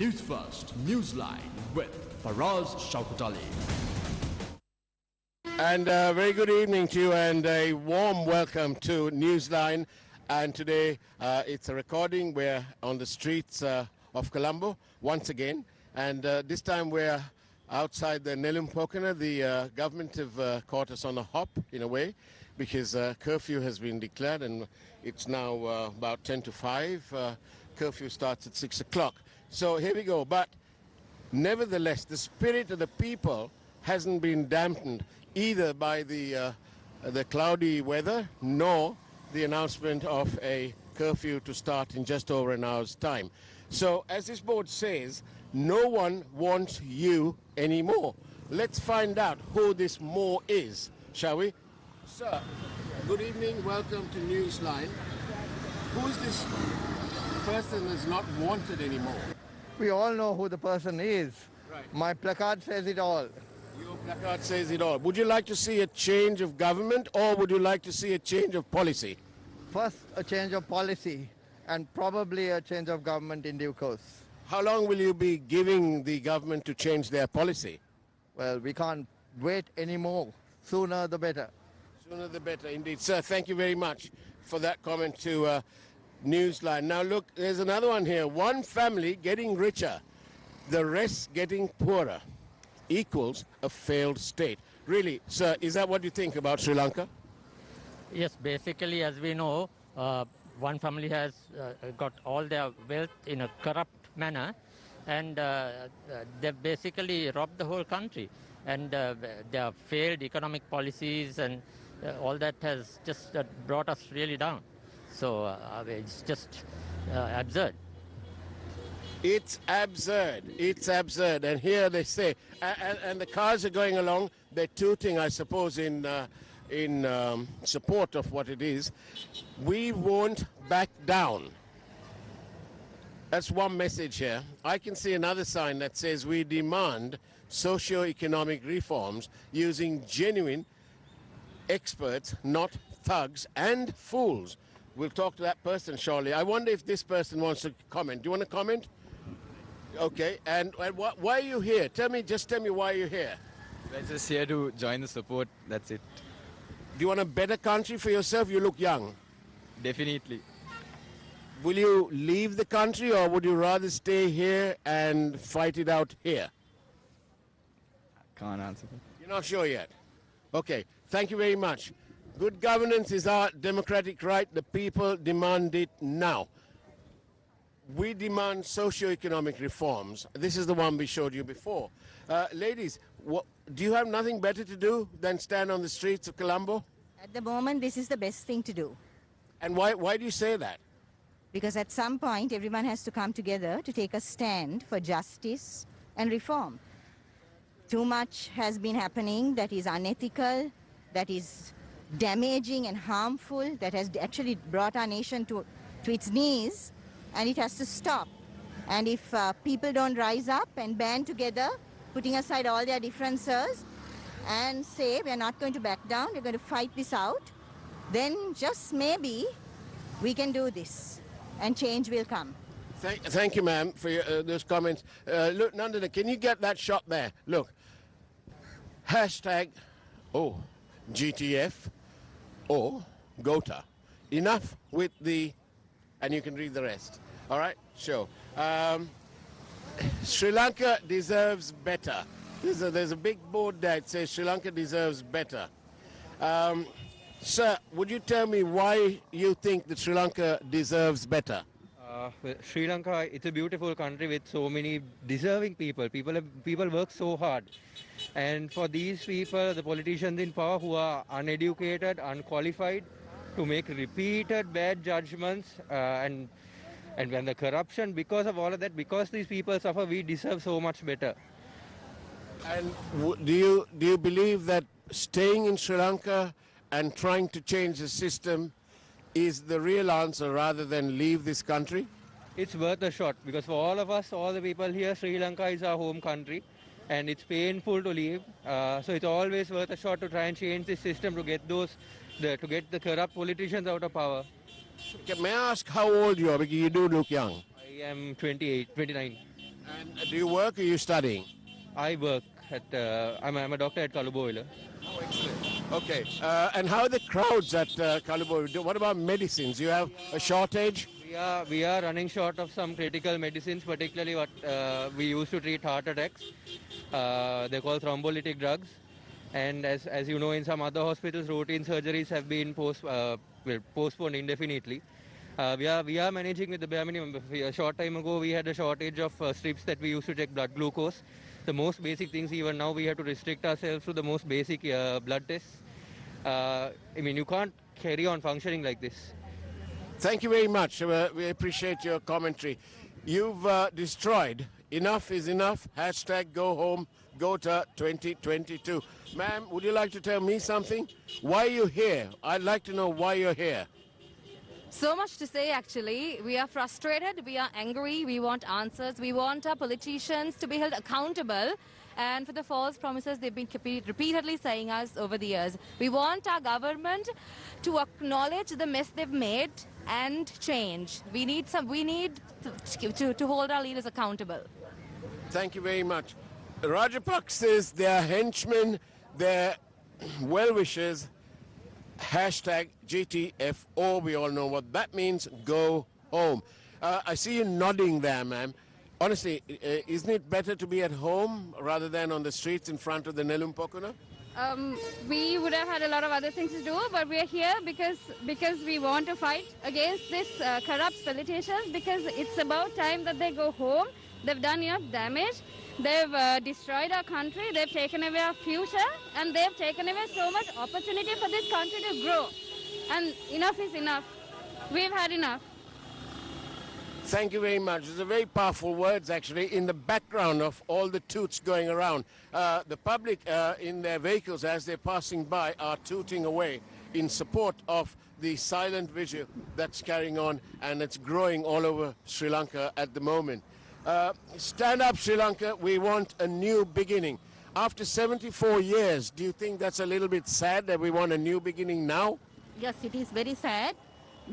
News First, Newsline with Faraz Shaukatali. And very good evening to you and a warm welcome to Newsline. And today it's a recording. We're on the streets of Colombo once again. And this time we're outside the Nelum Pokuna. The government have caught us on a hop in a way because curfew has been declared and it's now about 10 to 5. Curfew starts at 6 o'clock. So here we go. But nevertheless, the spirit of the people hasn't been dampened either by the cloudy weather nor the announcement of a curfew to start in just over an hour's time. So as this board says, no one wants you anymore. Let's find out who this more is, shall we? Sir, good evening, welcome to Newsline. Who is this person that's not wanted anymore? We all know who the person is. Right. My placard says it all. Your placard says it all. Would you like to see a change of government or would you like to see a change of policy? First, a change of policy and probably a change of government in due course. How long will you be giving the government to change their policy? Well, we can't wait anymore. Sooner the better. Sooner the better, indeed. Sir, thank you very much for that comment to Newsline. Now, look, there's another one here. One family getting richer, the rest getting poorer equals a failed state. Really, sir, is that what you think about Sri Lanka? Yes, basically, as we know, one family has got all their wealth in a corrupt manner, and they've basically robbed the whole country. And their failed economic policies and all that has just brought us really down. So it's just absurd. It's absurd. It's absurd. And here they say, and the cars are going along, they're tooting, I suppose, in support of what it is. We won't back down. That's one message here. I can see another sign that says we demand socio-economic reforms using genuine experts, not thugs and fools. We'll talk to that person shortly. I wonder if this person wants to comment. Do you want to comment? Okay. And why are you here? Just tell me why you're here. We're just here to join the support. That's it. Do you want a better country for yourself? You look young. Definitely. Will you leave the country or would you rather stay here and fight it out here? Can't answer that. You're not sure yet? Okay. Thank you very much. Good governance is our democratic right. The people demand it now. We demand socio-economic reforms. This is the one we showed you before. Ladies, do you have nothing better to do than stand on the streets of Colombo? At the moment, this is the best thing to do. And why do you say that? Because at some point, everyone has to come together to take a stand for justice and reform. Too much has been happening that is unethical, that is damaging and harmful, that has actually brought our nation to its knees, and it has to stop. And if people don't rise up and band together, putting aside all their differences, and say we're not going to back down, we're going to fight this out, then just maybe we can do this, and change will come. Thank you, ma'am, for those comments. Look, Nandana, can you get that shot there? Look. Hashtag, GTF or GOTA. Enough with the, and you can read the rest. All right, sure. Sri Lanka deserves better. There's a big board there that says Sri Lanka deserves better. Sir, would you tell me why you think that Sri Lanka deserves better? Sri Lanka, it's a beautiful country with so many deserving people. People work so hard. And for these people, the politicians in power who are uneducated, unqualified, to make repeated bad judgments and when the corruption, because of all of that, because these people suffer, we deserve so much better. And do you believe that staying in Sri Lanka and trying to change the system is the real answer rather than leave this country? It's worth a shot because for all of us, all the people here, Sri Lanka is our home country and it's painful to leave. So it's always worth a shot to try and change the system to get the corrupt politicians out of power. May I ask how old you are? Because you do look young. I am 29. And do you work or are you studying? I work at, I'm a doctor at Colombo. Oh, excellent. Okay. And how are the crowds at Colombo? What about medicines? You have a shortage? We are running short of some critical medicines, particularly what we use to treat heart attacks. They're called thrombolytic drugs. And as you know, in some other hospitals, routine surgeries have been postponed indefinitely. We are managing with the bare minimum. A short time ago, we had a shortage of strips that we used to check blood glucose. The most basic things, even now, we have to restrict ourselves to the most basic blood tests. I mean, you can't carry on functioning like this. Thank you very much. We appreciate your commentary. You've destroyed. Enough is enough. Hashtag go home, GOTA 2022. Ma'am, would you like to tell me something? Why are you here? I'd like to know why you're here. So much to say, actually. We are frustrated, we are angry, we want answers, we want our politicians to be held accountable and for the false promises they've been repeatedly saying us over the years. We want our government to acknowledge the mess they've made and change. We need to hold our leaders accountable. Thank you very much. Rajapaksas, their henchmen, their well-wishers, hashtag GTFO, we all know what that means, go home. I see you nodding there, ma'am. Honestly, isn't it better to be at home rather than on the streets in front of the Nelum Pokuna? We would have had a lot of other things to do, but we are here because we want to fight against this corrupt politicians, because it's about time that they go home. They've done enough damage. They've destroyed our country. They've taken away our future, and they've taken away so much opportunity for this country to grow. And enough is enough. We've had enough. Thank you very much. Those are very powerful words, actually, in the background of all the toots going around. The public in their vehicles, as they're passing by, are tooting away in support of the silent vigil that's carrying on, and it's growing all over Sri Lanka at the moment. Stand up, Sri Lanka. We want a new beginning. After 74 years, do you think that's a little bit sad that we want a new beginning now? Yes, it is very sad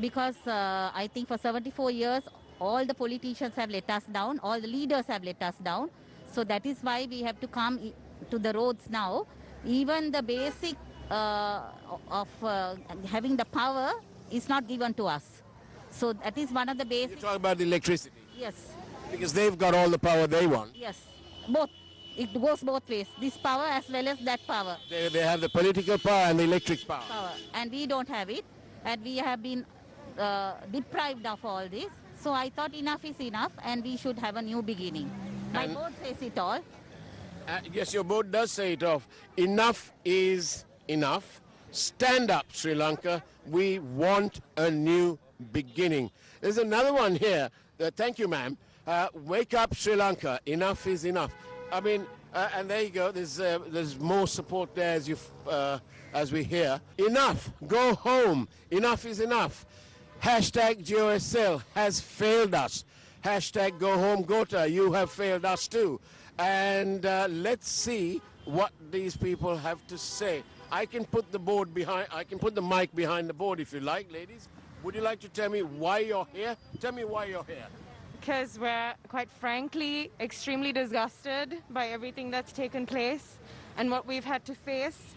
because I think for 74 years, all the politicians have let us down, all the leaders have let us down. So that is why we have to come to the roads now. Even the basic of having the power is not given to us. So that is one of the basic... You talk about the electricity? Yes. Because they've got all the power they want. Yes, both. It goes both ways, this power as well as that power. They have the political power and the electric power. And we don't have it. And we have been deprived of all this. So I thought enough is enough and we should have a new beginning. My board says it all. Yes, your board does say it off. Enough is enough. Stand up, Sri Lanka. We want a new beginning. There's another one here. Thank you, ma'am. Wake up, Sri Lanka. Enough is enough. I mean, and there you go. There's more support there as we hear. Enough. Go home. Enough is enough. Hashtag GOSL has failed us. Hashtag go home GOTA. You have failed us too. And let's see what these people have to say. I can put the board behind. I can put the mic behind the board if you like, ladies. Would you like to tell me why you're here? Tell me why you're here. Because we're, quite frankly, extremely disgusted by everything that's taken place and what we've had to face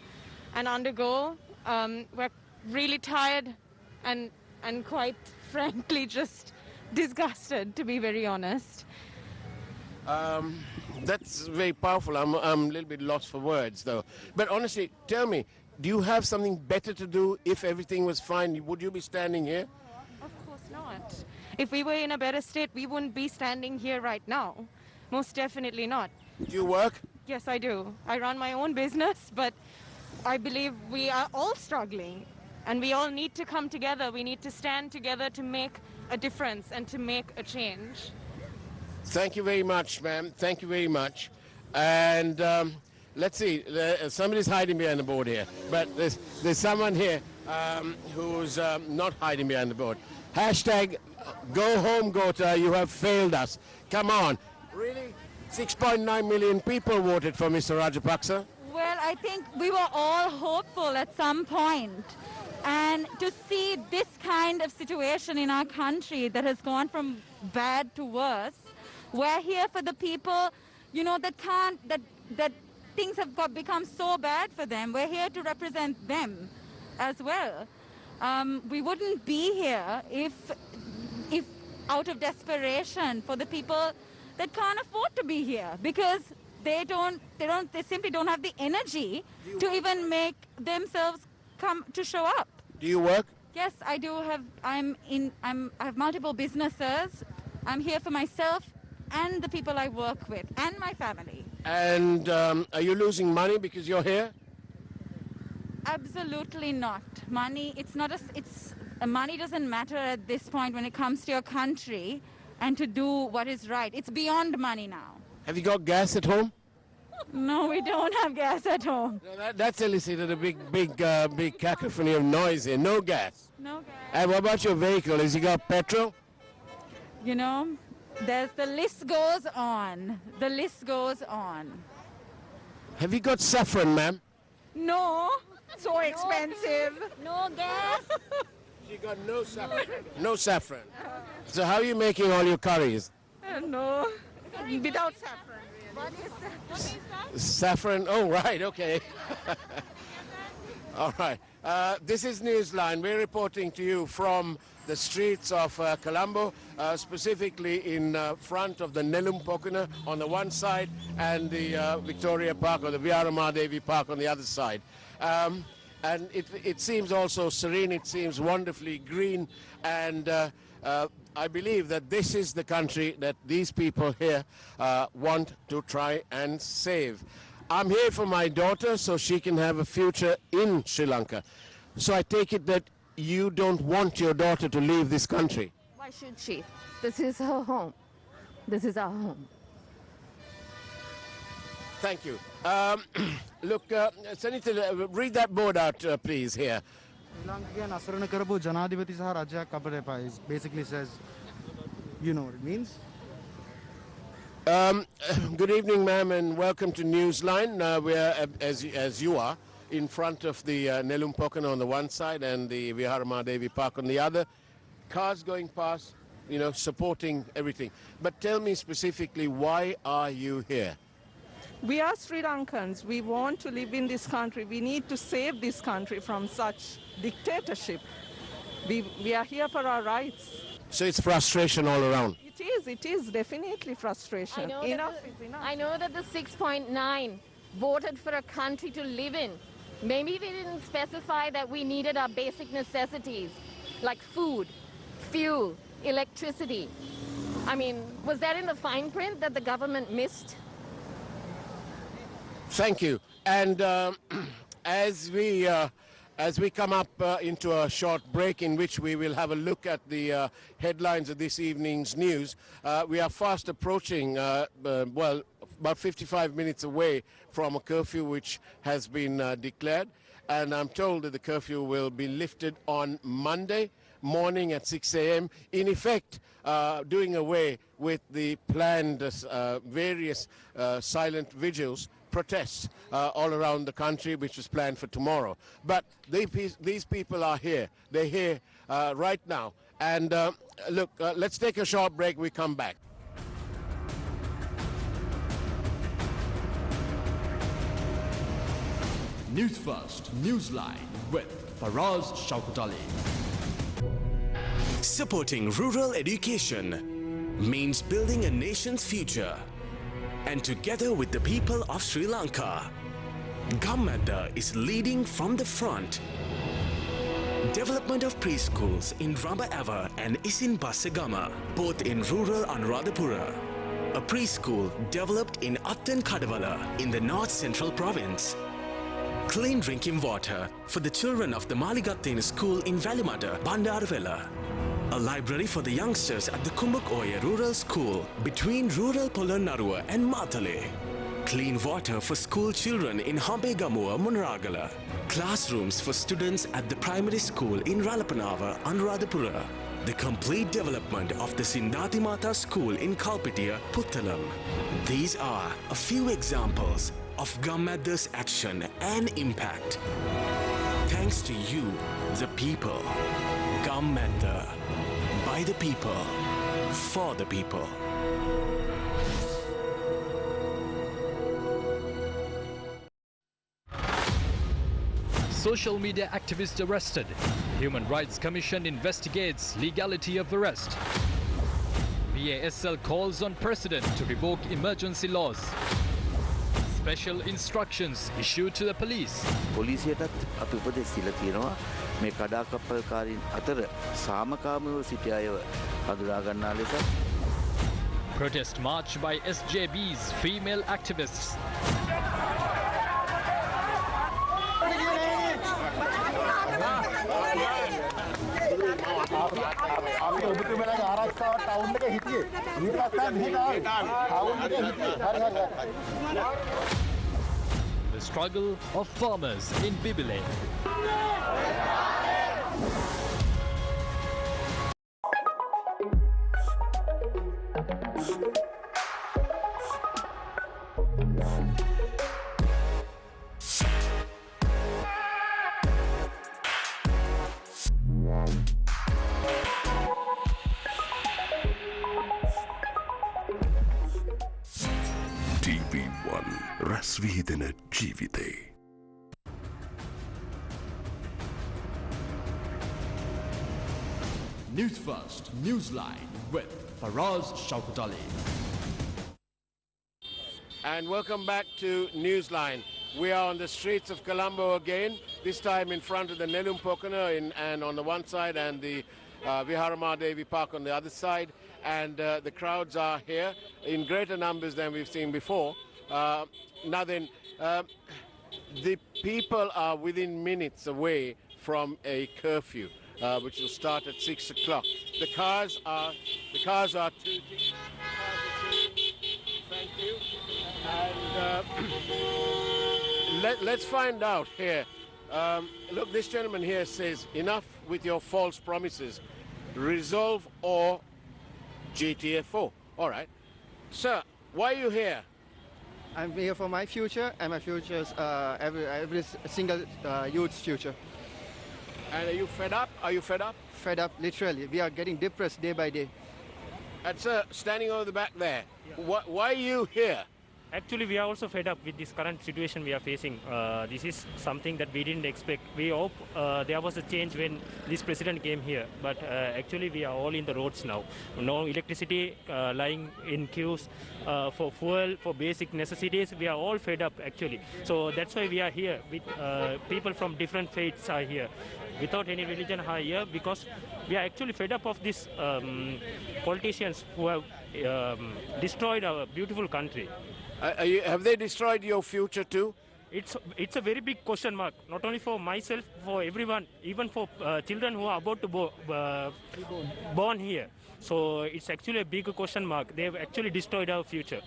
and undergo. We're really tired and quite frankly just disgusted, to be very honest. That's very powerful. I'm a little bit lost for words, though. But honestly, tell me, do you have something better to do if everything was fine? Would you be standing here? Of course not. If we were in a better state, we wouldn't be standing here right now. Most definitely not. Do you work? Yes, I do. I run my own business, but I believe we are all struggling. And we all need to come together. We need to stand together to make a difference and to make a change. Thank you very much, ma'am. Thank you very much. And let's see. Somebody's hiding behind the board here. But there's someone here who's not hiding behind the board. Hashtag go home, GOTA. You have failed us. Come on. Really? 6.9 million people voted for Mr. Rajapaksa. Well, I think we were all hopeful at some point. And to see this kind of situation in our country that has gone from bad to worse, We're here for the people, that things have become so bad for them. We're here to represent them as well. We wouldn't be here if out of desperation for the people that can't afford to be here, because they simply don't have the energy to even make themselves come to show up. Do you work? Yes, I do I have multiple businesses. I'm here for myself and the people I work with and my family. And are you losing money because you're here? Absolutely not. Money, money doesn't matter at this point when it comes to your country and to do what is right. It's beyond money now. Have you got gas at home? No, we don't have gas at home. No, that's elicited a big cacophony of noise here. No gas. No gas. And what about your vehicle? Has you got petrol? The list goes on. The list goes on. Have you got saffron, ma'am? No. So expensive. No gas. You got no saffron. No saffron. So how are you making all your curries? No, without saffron. What is that? Saffron. Oh, right. Okay. All right. This is Newsline. We're reporting to you from the streets of Colombo, specifically in front of the Nelum Pokuna on the one side and the Victoria Park or the Viharamadevi Park on the other side. And it seems also serene, it seems wonderfully green, and I believe that this is the country that these people here want to try and save. I'm here for my daughter so she can have a future in Sri Lanka. So I take it that you don't want your daughter to leave this country. Why should she? This is her home. This is our home. Thank you. Look, Sanita, read that board out, please, here. Basically says, you know what it means? Good evening, ma'am, and welcome to Newsline. We're, as you are, in front of the Nelum Pokuna on the one side and the Viharamadevi Park on the other. Cars going past, supporting everything. But tell me specifically, why are you here? We are Sri Lankans. We want to live in this country. We need to save this country from such dictatorship. We are here for our rights. So it's frustration all around. It is definitely frustration. Enough is enough. I know that the 6.9 voted for a country to live in. Maybe they didn't specify that we needed our basic necessities like food, fuel, electricity. I mean, was that in the fine print that the government missed? Thank you. And as we come up into a short break in which we will have a look at the headlines of this evening's news, we are fast approaching, about 55 minutes away from a curfew which has been declared. And I'm told that the curfew will be lifted on Monday morning at 6 a.m. In effect, doing away with the planned various silent vigils, protests all around the country, which was planned for tomorrow. But these people are here. They're here right now. And look, let's take a short break. We come back. Newsfirst, Newsline with Faraz Shaukatali. Supporting rural education means building a nation's future. And together with the people of Sri Lanka, Government is leading from the front. Development of preschools in Ramba Ava and Isin Basegama, both in rural Anuradhapura. A preschool developed in Attan Kadavala in the North Central Province. Clean drinking water for the children of the Maligattena School in Valimata, Bandaravela. A library for the youngsters at the Kumbuk Oya Rural School between rural Polonnaruwa and Matale. Clean water for school children in Hambegamua, Munragala. Classrooms for students at the primary school in Ralapanava, Anuradhapura. The complete development of the Sindati Mata School in Kalpitiya, Puttalam. These are a few examples of Government's action and impact. Thanks to you, the people. Government, by the people, for the people. Social media activist arrested. Human Rights Commission investigates legality of arrest. BASL calls on President to revoke emergency laws. Special instructions issued to the police. පොලිසියටත් අපි උපදෙස් දීලා තියෙනවා මේ කඩාකප්පල්කාරීන් අතර සාමකාමීව සිටි අයව හඳුනා ගන්නා ලෙස. Protest march by SJB's female activists. The struggle of farmers in Bibile. TV1 රැස්වීදෙන ජීවිතේ. Newsfirst, Newsline with Faraz Shaukatali. And welcome back to Newsline. We are on the streets of Colombo again, this time in front of the Nelum Pokuna and on the one side and the Viharamadevi Park on the other side. And the crowds are here in greater numbers than we've seen before. Now then, the people are within minutes away from a curfew, which will start at 6 o'clock. The cars are tooting. Thank you. And let's find out here. Look, this gentleman here says, enough with your false promises. Resolve or GTFO. All right. Sir, why are you here? I'm here for my future and my future's every single youth's future. And are you fed up? Are you fed up? Fed up, literally. We are getting depressed day by day. And sir, standing over the back there, why are you here? Actually, we are also fed up with this current situation we are facing. This is something that we didn't expect. We hope there was a change when this president came here, but actually we are all in the roads now. No electricity, lying in queues for fuel, for basic necessities. We are all fed up actually. So that's why we are here with people from different faiths are here. Without any religion are here because we are actually fed up of these politicians who have destroyed our beautiful country. Have they destroyed your future too? It's a very big question mark, not only for myself, for everyone, even for children who are about to born here. So it's actually a big question mark. They have actually destroyed our future.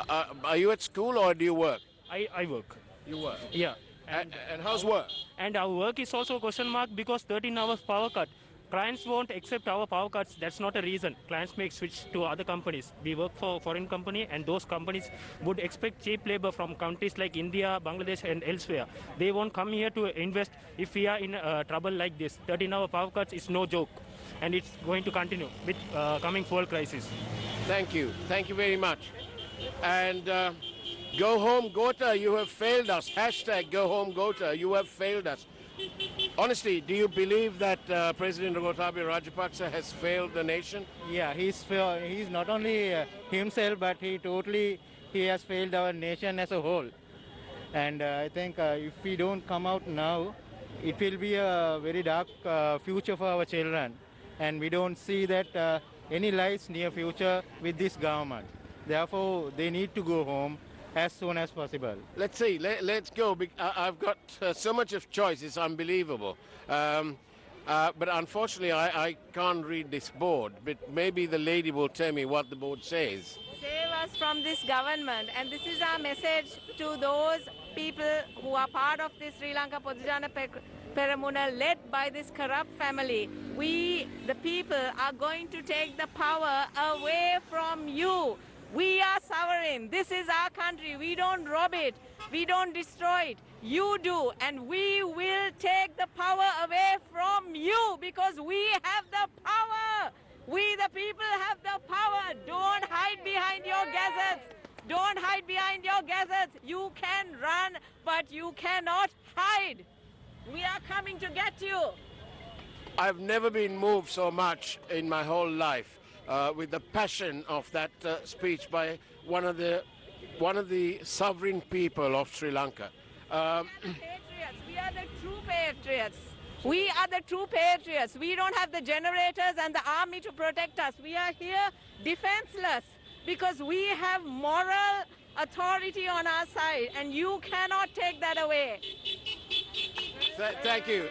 Are you at school or do you work? I work. You work? Yeah. And how's work? And our work is also a question mark because 13 hours power cut. Clients won't accept our power cuts. That's not a reason. Clients may switch to other companies. We work for a foreign company and those companies would expect cheap labor from countries like India, Bangladesh and elsewhere. They won't come here to invest if we are in trouble like this. 13-hour power cuts is no joke and it's going to continue with coming fuel crisis. Thank you. Thank you very much. And go home Gota, you have failed us. Hashtag go home Gota, you have failed us. Honestly, do you believe that President Gotabaya Rajapaksa has failed the nation? Yeah, he's not only himself, but he has failed our nation as a whole. And I think if we don't come out now, it will be a very dark future for our children. And we don't see that any lights near future with this government. Therefore, they need to go home as soon as possible. Let's see. Let's go. I've got so much of choice. It's unbelievable. But unfortunately, I can't read this board. But maybe the lady will tell me what the board says. Save us from this government. And this is our message to those people who are part of this Sri Lanka Podujana Peramuna led by this corrupt family. We, the people, are going to take the power away from you. We are sovereign. This is our country. We don't rob it. We don't destroy it. You do. And we will take the power away from you because we have the power. We, the people, have the power. Don't hide behind your gazettes. Don't hide behind your gazettes. You can run, but you cannot hide. We are coming to get you. I've never been moved so much in my whole life with the passion of that speech by one of the sovereign people of Sri Lanka. Patriots. We are the true patriots. We are the true patriots. We don't have the generators and the army to protect us. We are here defenseless because we have moral authority on our side, and you cannot take that away. Thank you.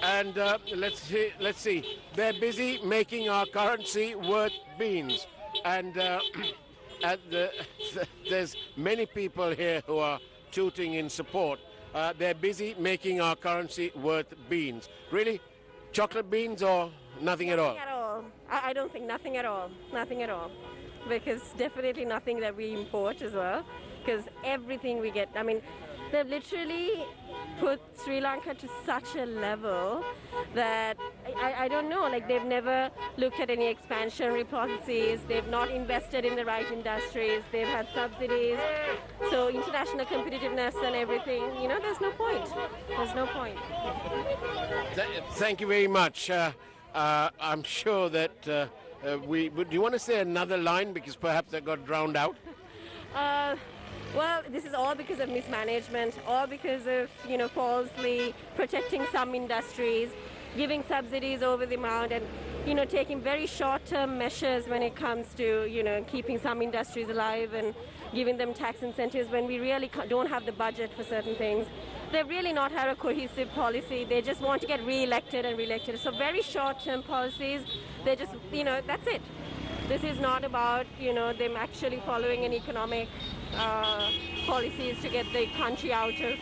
And let's see. They're busy making our currency worth beans. And there's many people here who are tooting in support. They're busy making our currency worth beans. Really? Chocolate beans or nothing at all? Nothing at all. I don't think nothing at all. Nothing at all. Because definitely nothing that we import as well. Because everything we get, I mean, they've literally put Sri Lanka to such a level that I don't know, like they've never looked at any expansionary policies, they've not invested in the right industries, they've had subsidies, so international competitiveness and everything, you know, there's no point. There's no point. Thank you very much. I'm sure that do you want to say another line because perhaps that got drowned out? Well, this is all because of mismanagement, all because of, you know, falsely protecting some industries, giving subsidies over the amount, and, you know, taking very short-term measures when it comes to, you know, keeping some industries alive and giving them tax incentives when we really don't have the budget for certain things. They've really not had a cohesive policy. They just want to get re-elected and re-elected. So very short-term policies, they just, you know, that's it. This is not about, you know, them actually following an economic policies to get the country out of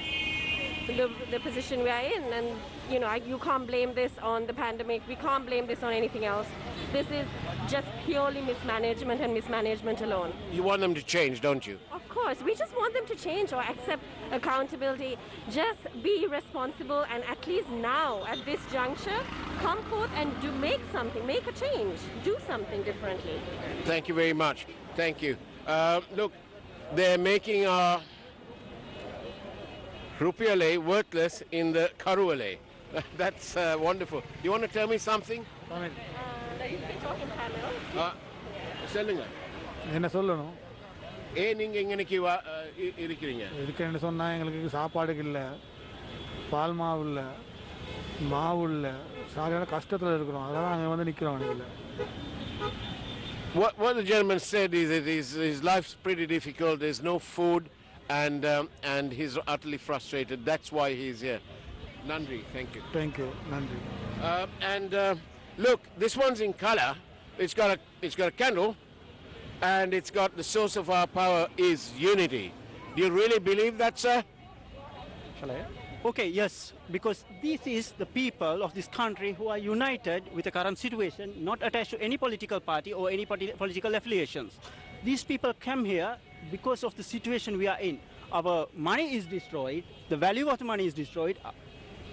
the position we are in. And, you know, you can't blame this on the pandemic. We can't blame this on anything else. This is just purely mismanagement and mismanagement alone. You want them to change, don't you? Of course. We just want them to change or accept accountability. Just be responsible, and at least now, at this juncture, come forth and make something, make a change, do something differently. Thank you very much. Thank you. Look, they're making our rupiale worthless in the karuale. That's wonderful. You want to tell me something? சொல்லுங்க. என்ன சொல்லணும்? நீங்க எங்கனைக்கு இருக்கிறீங்க? இதுக்கு சொன்னா எங்களுக்கு சாப்பாடுக்கு இல்லை, பால் மாவு இல்லை, மாவு இல்லை, சரியான கஷ்டத்தில் இருக்கிறோம். அதெல்லாம் நாங்கள் வந்து நிற்கிறோம். What the gentleman said is that his life's pretty difficult. There's no food, and he's utterly frustrated. That's why he's here. Nandri, thank you. Thank you, Nandri. And look, this one's in color. It's got a candle, and it's got the source of our power is unity. Do you really believe that, sir? Shall I? Okay, yes, because this is the people of this country who are united with the current situation, not attached to any political party or any political affiliations. These people come here because of the situation we are in. Our money is destroyed, the value of the money is destroyed,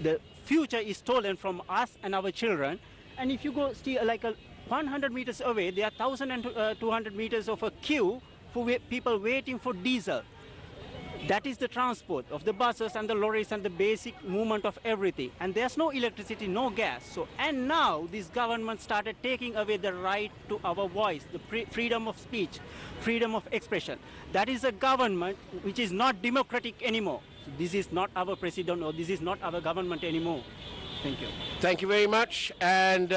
the future is stolen from us and our children. And if you go still like 100 meters away, there are 1,000 and 200 meters of a queue for people waiting for diesel. That is the transport of the buses and the lorries and the basic movement of everything. And there's no electricity, no gas. So, and now this government started taking away the right to our voice, the freedom of speech, freedom of expression. That is a government which is not democratic anymore. So this is not our president, or this is not our government anymore. Thank you. Thank you very much. And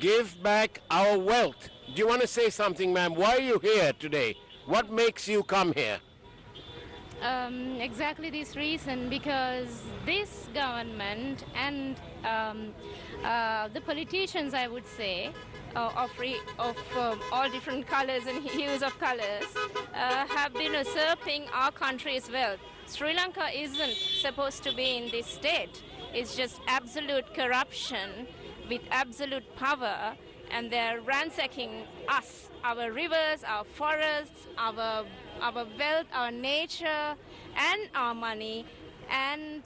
give back our wealth. Do you want to say something, ma'am? Why are you here today? What makes you come here? Exactly this reason, because this government and the politicians, I would say, of all different colors and hues of colors, have been usurping our country's wealth. Sri Lanka isn't supposed to be in this state. It's just absolute corruption with absolute power, and they're ransacking us, our rivers, our forests, our wealth, our nature, and our money. And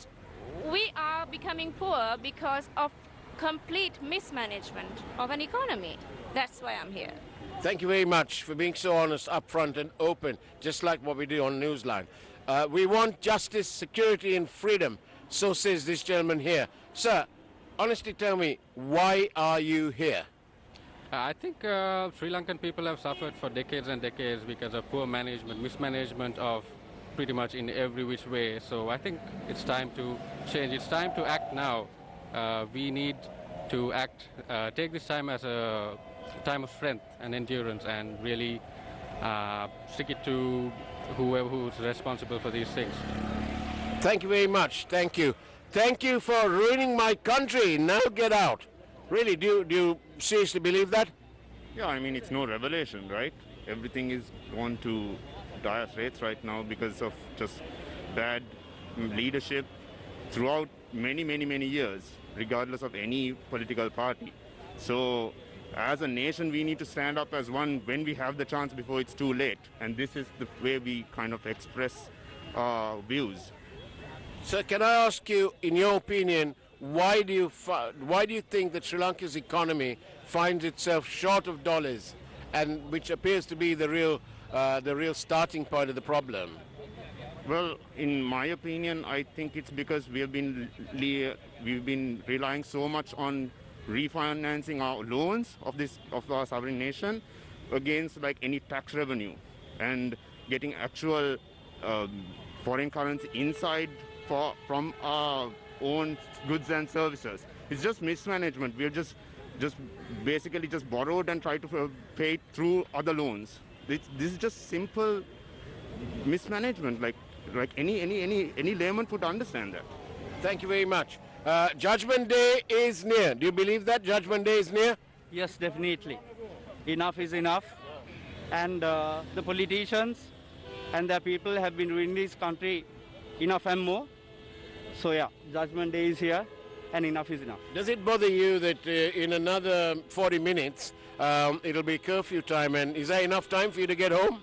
we are becoming poor because of complete mismanagement of an economy. That's why I'm here. Thank you very much for being so honest, upfront, and open, just like what we do on Newsline. We want justice, security and freedom. So says this gentleman here. Sir, honestly tell me, why are you here? I think Sri Lankan people have suffered for decades and decades because of poor management, mismanagement of pretty much in every which way. So I think it's time to change. It's time to act now. We need to act, take this time as a time of strength and endurance and really stick it to who's responsible for these things. Thank you very much. Thank you. Thank you for ruining my country. Now get out. Really, do you seriously believe that? Yeah, I mean, it's no revelation, right? Everything is gone to dire straits right now because of just bad leadership throughout many years, regardless of any political party. So as a nation, we need to stand up as one when we have the chance before it's too late. And this is the way we kind of express our views. Sir, can I ask you, in your opinion, why do you think that Sri Lanka's economy finds itself short of dollars, and which appears to be the real starting point of the problem? Well, in my opinion, I think it's because we've been relying so much on refinancing our loans of our sovereign nation against like any tax revenue and getting actual foreign currency inside from our own goods and services. It's just mismanagement. We're just basically just borrowed and tried to pay it through other loans. This is just simple mismanagement. Like any layman would understand that. Thank you very much. Judgment Day is near. Do you believe that Judgment Day is near? Yes, definitely. Enough is enough. And the politicians and the people have been ruining this country enough and more. So yeah, Judgment Day is here and enough is enough. Does it bother you that in another 40 minutes it'll be curfew time, and is there enough time for you to get home?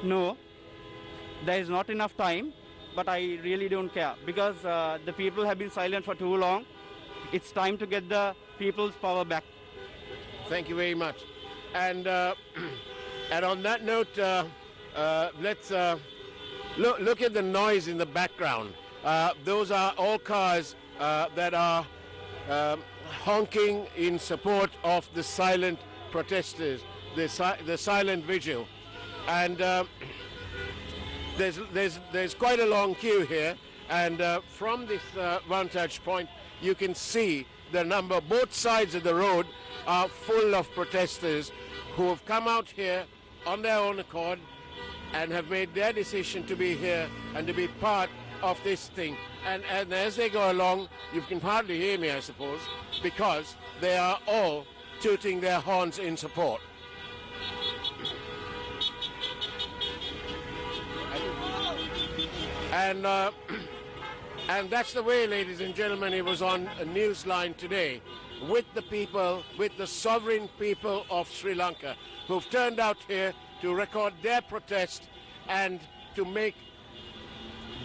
No, there is not enough time, but I really don't care because the people have been silent for too long. It's time to get the people's power back. Thank you very much. And and on that note, let's look at the noise in the background. Those are all cars that are honking in support of the silent protesters, the silent vigil. And there's quite a long queue here, and from this vantage point you can see the number. Both sides of the road are full of protesters who have come out here on their own accord and have made their decision to be here and to be part of this thing. And as they go along, you can hardly hear me, I suppose, because they are all tooting their horns in support. And that's the way, ladies and gentlemen, it was on Newsline today, with the people, with the sovereign people of Sri Lanka, who've turned out here to record their protest and to make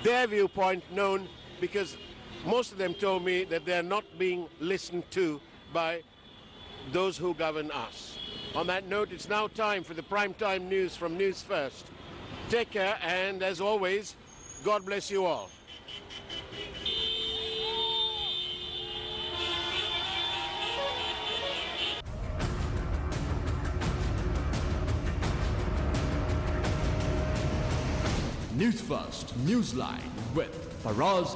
their viewpoint known, because most of them told me that they're not being listened to by those who govern us. On that note, it's now time for the primetime news from News First. Take care, and as always, God bless you all. Newsfirst, Newsline with Faraz.